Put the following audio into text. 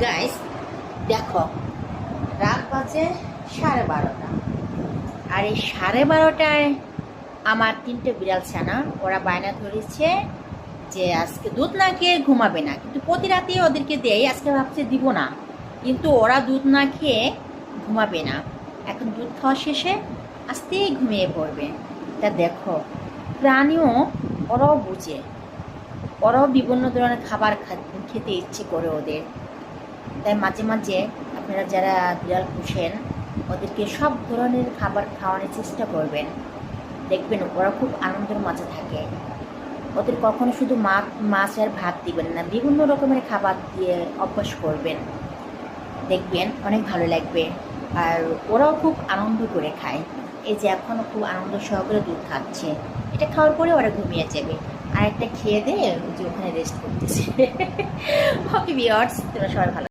Guys দেখো, রাত বাজে 12:30, আর এই 12:30টায় আমার 3টে বিড়াল ছানা ওরা বায়না ধরেছে যে আজকে দুধ না খেয়ে ঘুমাবে না। কিন্তু প্রতি রাতে ওদেরকে দেয়, আজকে ভাবছে দিব না, কিন্তু ওরা দুধ না খেয়ে ঘুমাবে না। এখন দুধ খাওয়া শেষে আস্তেই ঘুমিয়ে পড়বে। তা দেখো, প্রাণীও ওরাও বুঝে, ওরাও বিভিন্ন ধরনের খাবার খেতে ইচ্ছে করে ওদের। তাই মাঝে মাঝে আপনারা যারা বিড়াল পুষেন ওদেরকে সব ধরনের খাবার খাওয়ানোর চেষ্টা করবেন। দেখবেন ওরা খুব আনন্দের মাঝে থাকে। ওদের কখনো শুধু মাছ আর ভাত দিবেন না, বিভিন্ন রকমের খাবার দিয়ে অভ্যাস করবেন, দেখবেন অনেক ভালো লাগবে। আর ওরাও খুব আনন্দ করে খায়। এই যে এখনও খুব আনন্দ সহকারে দুধ খাচ্ছে, এটা খাওয়ার পরে ওরা ঘুমিয়ে যাবে। আর একটা খেয়ে দিয়ে যে ওখানে রেস্ট করতেছে। ওকে ভিউয়ার্স, তোমরা সবাই ভালো।